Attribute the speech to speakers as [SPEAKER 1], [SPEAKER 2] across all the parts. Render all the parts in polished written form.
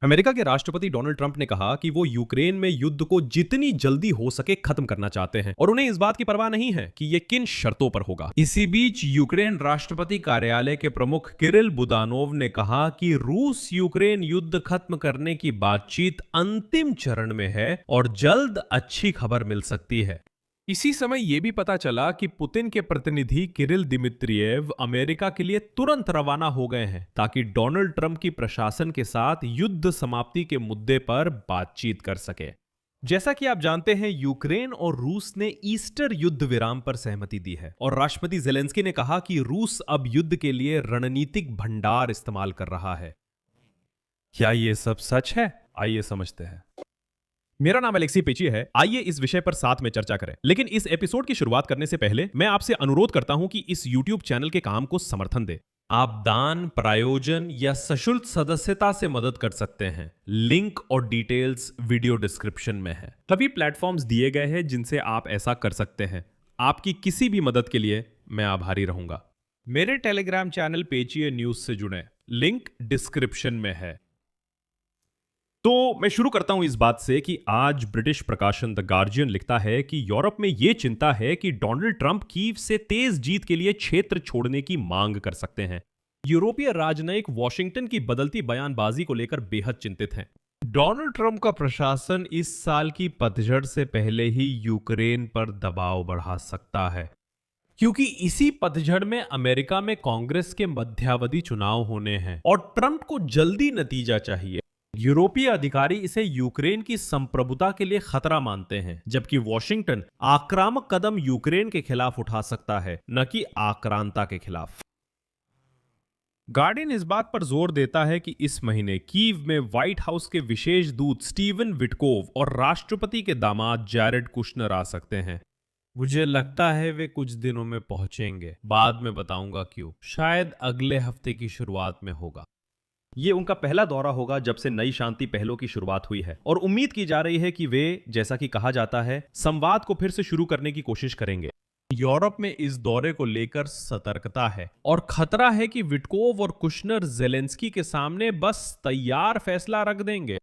[SPEAKER 1] America के राष्ट्रपति Donald Trump ने कहा कि वो यूक्रेन में युद्ध को जितनी जल्दी हो सके खत्म करना चाहते हैं और उन्हें इस बात की परवाह नहीं है कि ये किन शर्तों पर होगा।
[SPEAKER 2] इसी बीच यूक्रेन राष्ट्रपति कार्यालय के प्रमुख किरिल बुदानोव ने कहा कि रूस यूक्रेन युद्ध खत्म करने की बातचीत अंतिम चरण में है और जल्द अच्छी खबर मिल सकती है।
[SPEAKER 3] इसी समय यह भी पता चला कि पुतिन के प्रतिनिधि किरिल दिमित्रियेव अमेरिका के लिए तुरंत रवाना हो गए हैं ताकि डोनाल्ड ट्रंप की प्रशासन के साथ युद्ध समाप्ति के मुद्दे पर बातचीत कर सके।
[SPEAKER 1] जैसा कि आप जानते हैं, यूक्रेन और रूस ने ईस्टर युद्ध विराम पर सहमति दी है और राष्ट्रपति जेलेंस्की ने कहा कि रूस अब युद्ध के लिए रणनीतिक भंडार इस्तेमाल कर रहा है।
[SPEAKER 3] क्या ये सब सच है? आइए समझते हैं।
[SPEAKER 1] मेरा नाम अलेक्सी पेची है। आइए इस विषय पर साथ में चर्चा करें। लेकिन इस एपिसोड की शुरुआत करने से पहले मैं आपसे अनुरोध करता हूं कि इस YouTube चैनल के काम को समर्थन दें।
[SPEAKER 2] आप दान, प्रायोजन या सशुल्क सदस्यता से मदद कर सकते हैं। लिंक और डिटेल्स वीडियो डिस्क्रिप्शन में है।
[SPEAKER 1] सभी प्लेटफॉर्म्स दिए गए हैं जिनसे आप ऐसा कर सकते हैं। आपकी किसी भी मदद के लिए मैं आभारी रहूंगा। मेरे टेलीग्राम चैनल पेचिए न्यूज से जुड़ें, लिंक डिस्क्रिप्शन में है। तो मैं शुरू करता हूं इस बात से कि आज ब्रिटिश प्रकाशन द गार्जियन लिखता है कि यूरोप में यह चिंता है कि डोनाल्ड ट्रंप कीव से तेज जीत के लिए क्षेत्र छोड़ने की मांग कर सकते हैं। यूरोपीय राजनयिक वॉशिंगटन की बदलती बयानबाजी को लेकर बेहद चिंतित हैं।
[SPEAKER 2] डोनाल्ड ट्रंप का प्रशासन इस साल की पतझड़ से पहले ही यूक्रेन पर दबाव बढ़ा सकता है, क्योंकि इसी पतझड़ में अमेरिका में कांग्रेस के मध्यावधि चुनाव होने हैं और ट्रंप को जल्दी नतीजा चाहिए। यूरोपीय अधिकारी इसे यूक्रेन की संप्रभुता के लिए खतरा मानते हैं, जबकि वॉशिंगटन आक्रामक कदम यूक्रेन के खिलाफ उठा सकता है, न कि आक्रांता के खिलाफ।
[SPEAKER 1] गार्डियन इस बात पर जोर देता है कि इस महीने कीव में व्हाइट हाउस के विशेष दूत स्टीवन विटकोव और राष्ट्रपति के दामाद जैरेड कुशनर आ सकते हैं।
[SPEAKER 2] मुझे लगता है वे कुछ दिनों में पहुंचेंगे, बाद में बताऊंगा क्यों। शायद अगले हफ्ते की शुरुआत में होगा।
[SPEAKER 1] ये उनका पहला दौरा होगा जब से नई शांति पहलों की शुरुआत हुई है और उम्मीद की जा रही है कि वे, जैसा कि कहा जाता है, संवाद को फिर से शुरू करने की कोशिश करेंगे।
[SPEAKER 2] यूरोप में इस दौरे को लेकर सतर्कता है और खतरा है कि विटकोव और कुशनर जेलेंस्की के सामने बस तैयार फैसला रख देंगे।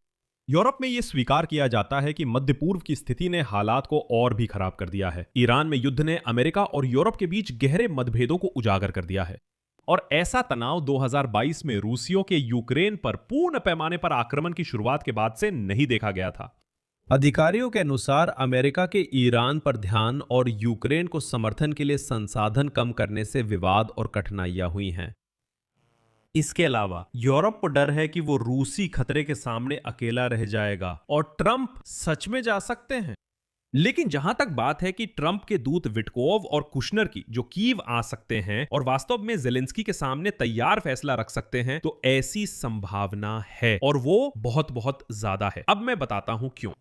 [SPEAKER 1] यूरोप में यह स्वीकार किया जाता है कि मध्य पूर्व की स्थिति ने हालात को और भी खराब कर दिया है। ईरान में युद्ध ने अमेरिका और यूरोप के बीच गहरे मतभेदों को उजागर कर दिया है और ऐसा तनाव 2022 में रूसियों के यूक्रेन पर पूर्ण पैमाने पर आक्रमण की शुरुआत के बाद से नहीं देखा गया था।
[SPEAKER 2] अधिकारियों के अनुसार अमेरिका के ईरान पर ध्यान और यूक्रेन को समर्थन के लिए संसाधन कम करने से विवाद और कठिनाइयां हुई हैं। इसके अलावा यूरोप को डर है कि वो रूसी खतरे के सामने अकेला रह जाएगा और ट्रंप सच में जा सकते हैं।
[SPEAKER 1] लेकिन जहां तक बात है कि ट्रंप के दूत विटकोव और कुशनर की, जो कीव आ सकते हैं और वास्तव में जेलेंस्की के सामने तैयार फैसला रख सकते हैं, तो ऐसी संभावना है और वो बहुत बहुत ज्यादा है। अब मैं बताता हूं क्यों।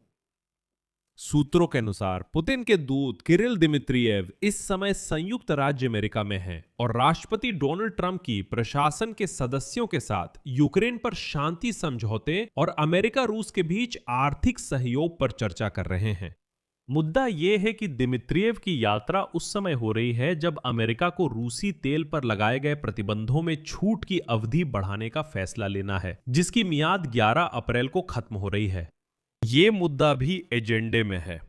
[SPEAKER 2] सूत्रों के अनुसार पुतिन के दूत किरिल दिमित्रियेव इस समय संयुक्त राज्य अमेरिका में हैं और राष्ट्रपति डोनाल्ड ट्रंप की प्रशासन के सदस्यों के साथ यूक्रेन पर शांति समझौते और अमेरिका रूस के बीच आर्थिक सहयोग पर चर्चा कर रहे हैं। मुद्दा यह है कि दिमित्रियेव की यात्रा उस समय हो रही है जब अमेरिका को रूसी तेल पर लगाए गए प्रतिबंधों में छूट की अवधि बढ़ाने का फैसला लेना है, जिसकी मियाद 11 अप्रैल को खत्म हो रही है। यह मुद्दा भी एजेंडे में है,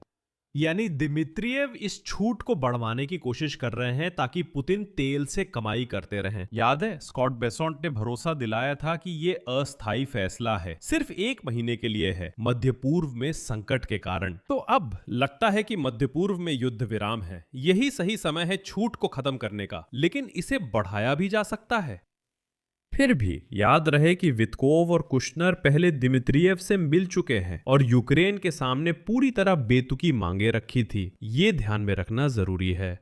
[SPEAKER 2] यानी दिमित्रियेव इस छूट को बढ़वाने की कोशिश कर रहे हैं ताकि पुतिन तेल से कमाई करते रहें।
[SPEAKER 1] याद है, स्कॉट बेसोंट ने भरोसा दिलाया था कि यह अस्थायी फैसला है, सिर्फ 1 महीने के लिए है, मध्य पूर्व में संकट के कारण। तो अब लगता है कि मध्य पूर्व में युद्ध विराम है, यही सही समय है छूट को खत्म करने का, लेकिन इसे बढ़ाया भी जा सकता है।
[SPEAKER 2] फिर भी याद रहे कि विटकोव और कुशनर पहले दिमित्रियेव से मिल चुके हैं और यूक्रेन के सामने पूरी तरह बेतुकी मांगे रखी थी। ये ध्यान में रखना जरूरी है।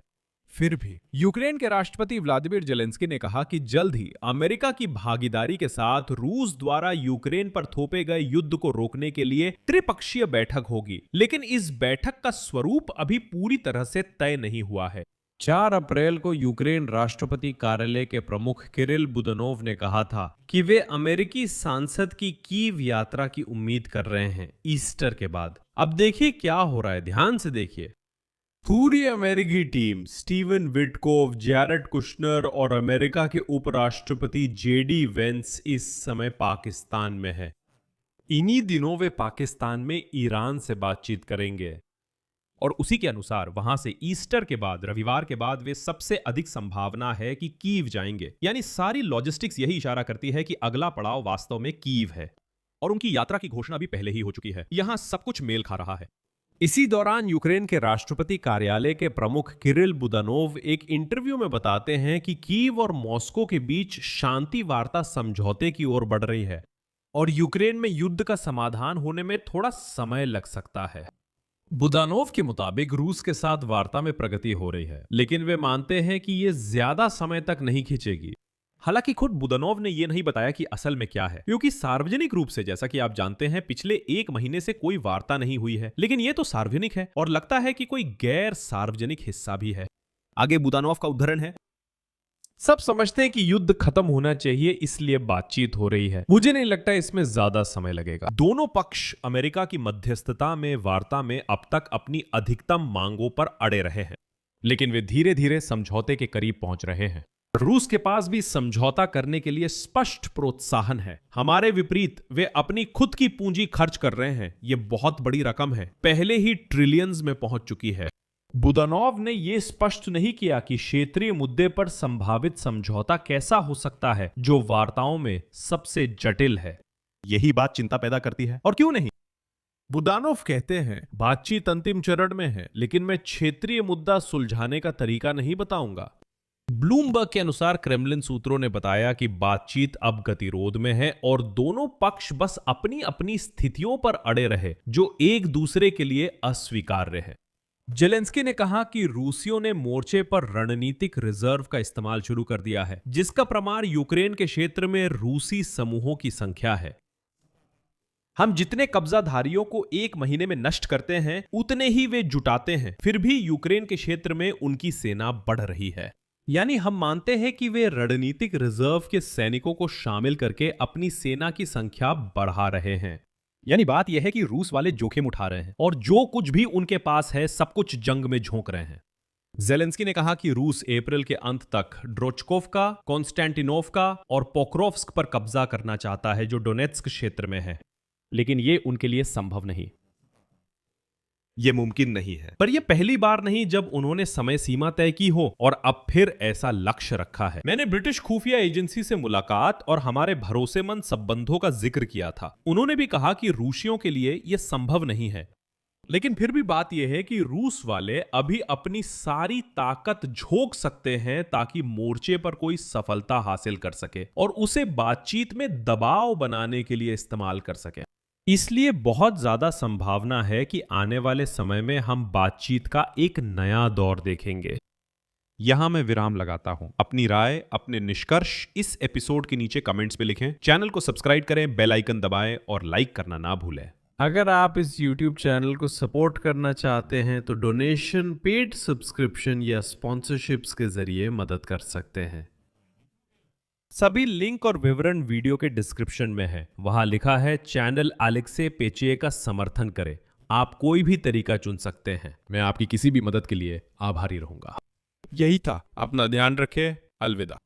[SPEAKER 3] फिर भी यूक्रेन के राष्ट्रपति व्लादिमीर जेलेंस्की ने कहा कि जल्द ही अमेरिका की भागीदारी के साथ रूस द्वारा यूक्रेन पर थोपे गए युद्ध को रोकने के लिए त्रिपक्षीय बैठक होगी, लेकिन इस बैठक का स्वरूप अभी पूरी तरह से तय नहीं हुआ है।
[SPEAKER 2] 4 अप्रैल को यूक्रेन राष्ट्रपति कार्यालय के प्रमुख किरिल बुदानोव ने कहा था कि वे अमेरिकी सांसद की कीव यात्रा की उम्मीद कर रहे हैं ईस्टर के बाद। अब देखिए क्या हो रहा है, ध्यान से देखिए। पूरी अमेरिकी टीम स्टीवन विटकोव, जैरेड कुशनर और अमेरिका के उपराष्ट्रपति जेडी वेंस इस समय पाकिस्तान में है। इन्हीं दिनों वे पाकिस्तान में ईरान से बातचीत करेंगे।
[SPEAKER 3] और उसी के अनुसार वहां से ईस्टर के बाद, रविवार के बाद, वे सबसे अधिक संभावना है कि कीव जाएंगे। यानी सारी लॉजिस्टिक्स यही इशारा करती है कि अगला पड़ाव वास्तव में कीव है। और उनकी यात्रा की घोषणा भी पहले ही हो चुकी है। यहां सब कुछ मेल खा रहा है।
[SPEAKER 2] इसी दौरान यूक्रेन के राष्ट्रपति कार्यालय के प्रमुख किरिल बुदानोव एक इंटरव्यू में बताते हैं कि कीव और मॉस्को के बीच शांति वार्ता समझौते की ओर बढ़ रही है और यूक्रेन में युद्ध का समाधान होने में थोड़ा समय लग सकता है। बुदानोव के मुताबिक रूस के साथ वार्ता में प्रगति हो रही है, लेकिन वे मानते हैं कि यह ज्यादा समय तक नहीं खींचेगी।
[SPEAKER 3] हालांकि खुद बुदानोव ने यह नहीं बताया कि असल में क्या है, क्योंकि सार्वजनिक रूप से, जैसा कि आप जानते हैं, पिछले 1 महीने से कोई वार्ता नहीं हुई है। लेकिन यह तो सार्वजनिक है और लगता है कि कोई गैर सार्वजनिक हिस्सा भी है। आगे बुदानोव का उद्धरण है।
[SPEAKER 2] सब समझते हैं कि युद्ध खत्म होना चाहिए, इसलिए बातचीत हो रही है। मुझे नहीं लगता इसमें ज्यादा समय लगेगा।
[SPEAKER 3] दोनों पक्ष अमेरिका की मध्यस्थता में वार्ता में अब तक अपनी अधिकतम मांगों पर अड़े रहे हैं,
[SPEAKER 2] लेकिन वे धीरे धीरे समझौते के करीब पहुंच रहे हैं। रूस के पास भी समझौता करने के लिए स्पष्ट प्रोत्साहन है।
[SPEAKER 3] हमारे विपरीत वे अपनी खुद की पूंजी खर्च कर रहे हैं। यह बहुत बड़ी रकम है, पहले ही ट्रिलियंस में पहुंच चुकी है।
[SPEAKER 2] बुदानोव ने यह स्पष्ट नहीं किया कि क्षेत्रीय मुद्दे पर संभावित समझौता कैसा हो सकता है, जो वार्ताओं में सबसे जटिल है।
[SPEAKER 3] यही बात चिंता पैदा करती है, और क्यों नहीं।
[SPEAKER 2] बुदानोव कहते हैं, बातचीत अंतिम चरण में है, लेकिन मैं क्षेत्रीय मुद्दा सुलझाने का तरीका नहीं बताऊंगा।
[SPEAKER 3] ब्लूमबर्ग के अनुसार क्रेमलिन सूत्रों ने बताया कि बातचीत अब गतिरोध में है और दोनों पक्ष बस अपनी अपनी स्थितियों पर अड़े रहे, जो एक दूसरे के लिए अस्वीकार्य है।
[SPEAKER 2] जेलेंस्की ने कहा कि रूसियों ने मोर्चे पर रणनीतिक रिजर्व का इस्तेमाल शुरू कर दिया है,
[SPEAKER 3] जिसका प्रमाण यूक्रेन के क्षेत्र में रूसी समूहों की संख्या है। हम जितने कब्जाधारियों को 1 महीने में नष्ट करते हैं, उतने ही वे जुटाते हैं। फिर भी यूक्रेन के क्षेत्र में उनकी सेना बढ़ रही है।
[SPEAKER 2] यानी हम मानते हैं कि वे रणनीतिक रिजर्व के सैनिकों को शामिल करके अपनी सेना की संख्या बढ़ा रहे हैं।
[SPEAKER 3] यानी बात यह है कि रूस वाले जोखिम उठा रहे हैं और जो कुछ भी उनके पास है सब कुछ जंग में झोंक रहे हैं।
[SPEAKER 2] जेलेंस्की ने कहा कि रूस अप्रैल के अंत तक ड्रोचकोवका, कॉन्स्टेंटिनोवका और पोक्रोव्स्क पर कब्जा करना चाहता है, जो डोनेत्स्क क्षेत्र में है।
[SPEAKER 3] लेकिन यह उनके लिए संभव नहीं, यह मुमकिन नहीं है। पर यह पहली बार नहीं जब उन्होंने समय सीमा तय की हो और अब फिर ऐसा लक्ष्य रखा है।
[SPEAKER 2] मैंने ब्रिटिश खुफिया एजेंसी से मुलाकात और हमारे भरोसेमंद संबंधों का जिक्र किया था।
[SPEAKER 3] उन्होंने भी कहा कि रूसियों के लिए यह संभव नहीं है।
[SPEAKER 2] लेकिन फिर भी बात यह है कि रूस वाले अभी अपनी सारी ताकत झोंक सकते हैं ताकि मोर्चे पर कोई सफलता हासिल कर सके और उसे बातचीत में दबाव बनाने के लिए इस्तेमाल कर सके।
[SPEAKER 3] इसलिए बहुत ज्यादा संभावना है कि आने वाले समय में हम बातचीत का एक नया दौर देखेंगे।
[SPEAKER 1] यहां मैं विराम लगाता हूं। अपनी राय, अपने निष्कर्ष इस एपिसोड के नीचे कमेंट्स में लिखें। चैनल को सब्सक्राइब करें, बेल आइकन दबाएं और लाइक करना ना भूलें।
[SPEAKER 2] अगर आप इस YouTube चैनल को सपोर्ट करना चाहते हैं तो डोनेशन, पेड सब्सक्रिप्शन या स्पॉन्सरशिप्स के जरिए मदद कर सकते हैं।
[SPEAKER 3] सभी लिंक और विवरण वीडियो के डिस्क्रिप्शन में है। वहां लिखा है चैनल अलेक्से पेचिए का समर्थन करें। आप कोई भी तरीका चुन सकते हैं।
[SPEAKER 2] मैं आपकी किसी भी मदद के लिए आभारी रहूंगा।
[SPEAKER 1] यही था। अपना ध्यान रखें। अलविदा।